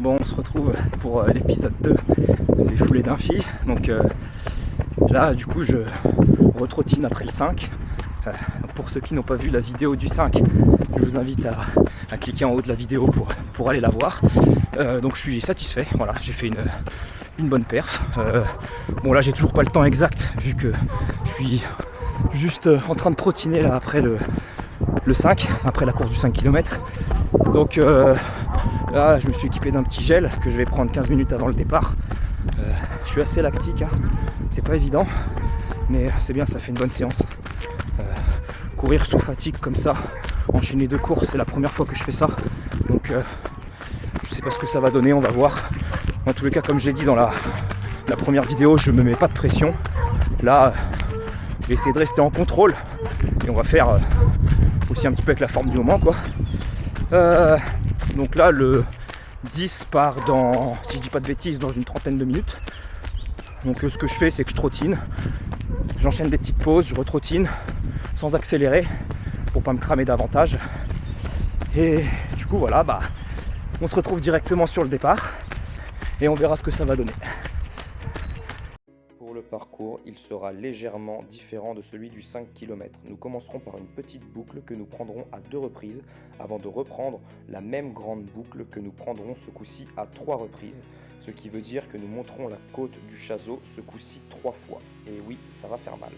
Bon, on se retrouve pour l'épisode 2 des foulées d'un filles. Donc là, du coup, je retrottine après le 5. Pour ceux qui n'ont pas vu la vidéo du 5, je vous invite à cliquer en haut de la vidéo pour aller la voir. Donc je suis satisfait, voilà, j'ai fait une bonne perf. Bon là j'ai toujours pas le temps exact vu que je suis juste en train de trottiner là après le 5, après la course du 5 km. Donc là je me suis équipé d'un petit gel que je vais prendre 15 minutes avant le départ. Je suis assez lactique, hein. C'est pas évident, mais c'est bien, ça fait une bonne séance. Courir sous fatigue comme ça, enchaîner 2 courses, c'est la première fois que je fais ça. Donc je sais pas ce que ça va donner, on va voir. En tous les cas, comme j'ai dit dans la première vidéo, je me mets pas de pression. Là, je vais essayer de rester en contrôle et on va faire aussi un petit peu avec la forme du moment, quoi. Donc là, le 10 part dans, si je dis pas de bêtises, dans une trentaine de minutes. Donc ce que je fais, c'est que je trottine, j'enchaîne des petites pauses, je retrottine sans accélérer pour pas me cramer davantage. Et du coup, voilà, on se retrouve directement sur le départ et on verra ce que ça va donner. Pour le parcours, il sera légèrement différent de celui du 5 km. Nous commencerons par une petite boucle que nous prendrons à 2 reprises avant de reprendre la même grande boucle que nous prendrons ce coup-ci à 3 reprises. Ce qui veut dire que nous monterons la côte du Chazeau ce coup-ci 3 fois. Et oui, ça va faire mal.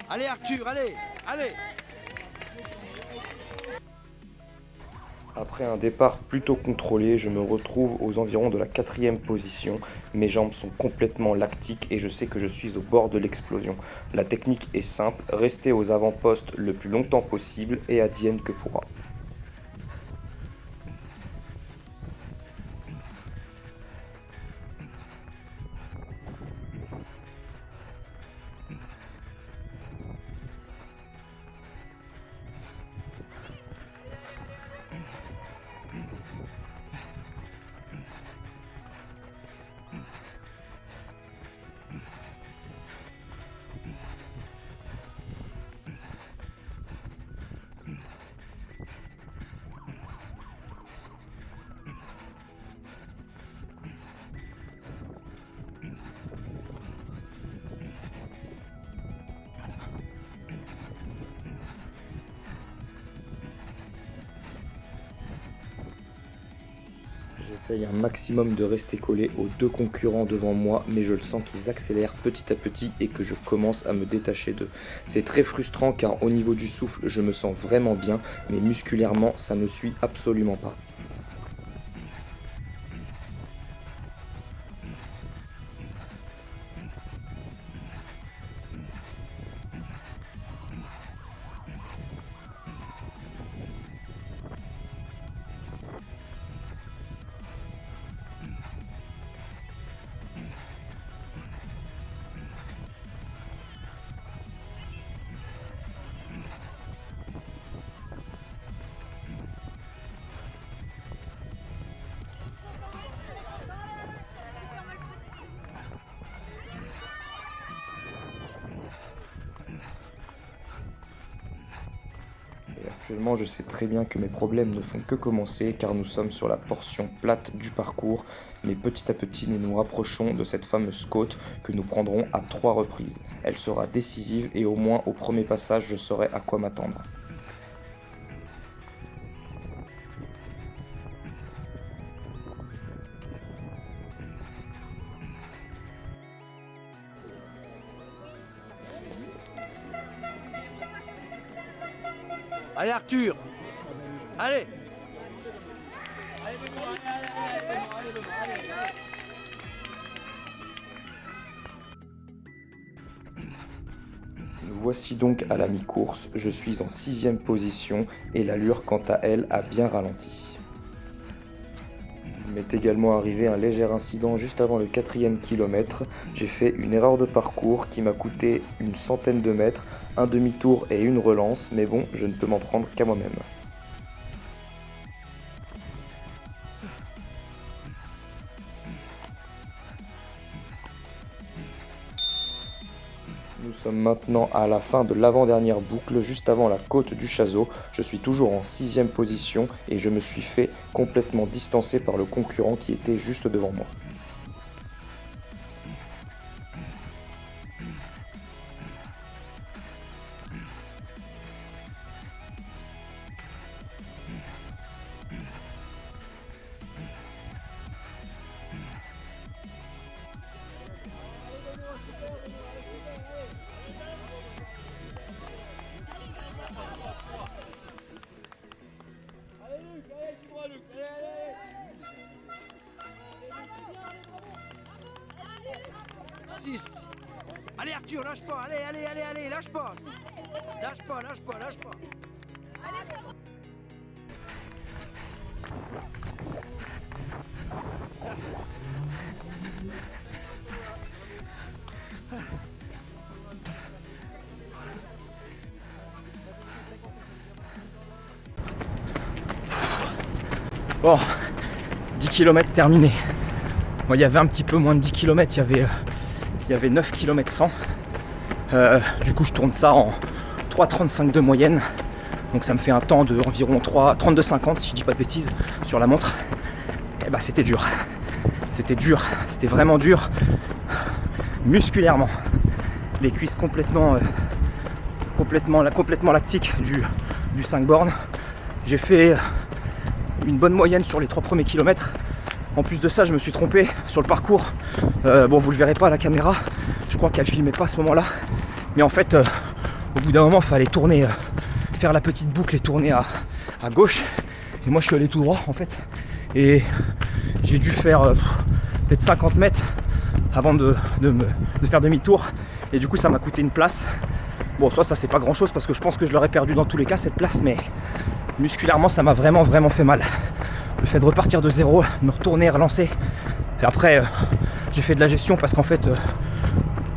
Allez Arthur, allez. Après un départ plutôt contrôlé, je me retrouve aux environs de la 4e position. Mes jambes sont complètement lactiques et je sais que je suis au bord de l'explosion. La technique est simple, rester aux avant-postes le plus longtemps possible et advienne que pourra. J'essaye un maximum de rester collé aux 2 concurrents devant moi, mais je le sens qu'ils accélèrent petit à petit et que je commence à me détacher d'eux. C'est très frustrant car au niveau du souffle, je me sens vraiment bien, mais musculairement, ça ne suit absolument pas. Actuellement, je sais très bien que mes problèmes ne font que commencer car nous sommes sur la portion plate du parcours, mais petit à petit nous nous rapprochons de cette fameuse côte que nous prendrons à 3 reprises. Elle sera décisive et au moins au premier passage je saurai à quoi m'attendre. Allez Arthur, allez. Nous voici donc à la mi-course, je suis en 6e position et l'allure quant à elle a bien ralenti. Il m'est également arrivé un léger incident juste avant le 4e kilomètre. J'ai fait une erreur de parcours qui m'a coûté une centaine de mètres, un demi-tour et une relance, mais bon, je ne peux m'en prendre qu'à moi-même. Nous sommes maintenant à la fin de l'avant-dernière boucle, juste avant la côte du Chazeau. Je suis toujours en 6e position et je me suis fait complètement distancer par le concurrent qui était juste devant moi. Allez Arthur, lâche pas, allez, lâche pas. Lâche pas. Bon, 10 km terminé. Bon, il y avait un petit peu moins de 10 km, il y avait 9 km 100. Du coup je tourne ça en 3,35 de moyenne. Donc ça me fait un temps de environ 32,50 si je dis pas de bêtises sur la montre. Et bah c'était dur. C'était vraiment dur. Musculairement. Les cuisses complètement lactiques du 5 bornes. J'ai fait une bonne moyenne sur les 3 premiers kilomètres. En plus de ça, je me suis trompé sur le parcours. Bon, vous le verrez pas à la caméra. Je crois qu'elle filmait pas à ce moment-là. Mais en fait, au bout d'un moment, il fallait tourner, faire la petite boucle et tourner à gauche. Et moi, je suis allé tout droit, en fait. Et j'ai dû faire peut-être 50 mètres avant de faire demi-tour. Et du coup, ça m'a coûté une place. Bon, soit ça, c'est pas grand-chose parce que je pense que je l'aurais perdu dans tous les cas, cette place. Mais musculairement, ça m'a vraiment fait mal. Le fait de repartir de zéro, me retourner, relancer. Et après, j'ai fait de la gestion parce qu'en fait,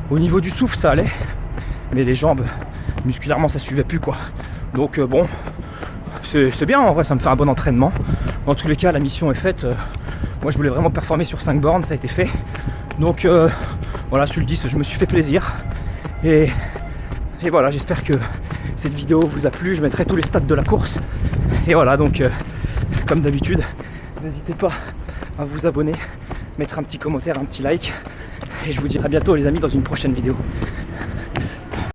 au niveau du souffle, ça allait. Mais les jambes, musculairement, ça suivait plus, quoi. Donc bon, c'est bien, en vrai, ça me fait un bon entraînement. Dans tous les cas, la mission est faite. Moi, je voulais vraiment performer sur 5 bornes, ça a été fait. Donc voilà, sur le 10, je me suis fait plaisir. Et voilà, j'espère que cette vidéo vous a plu. Je mettrai tous les stats de la course. Et voilà, donc comme d'habitude, n'hésitez pas à vous abonner, mettre un petit commentaire, un petit like. Et je vous dis à bientôt les amis dans une prochaine vidéo.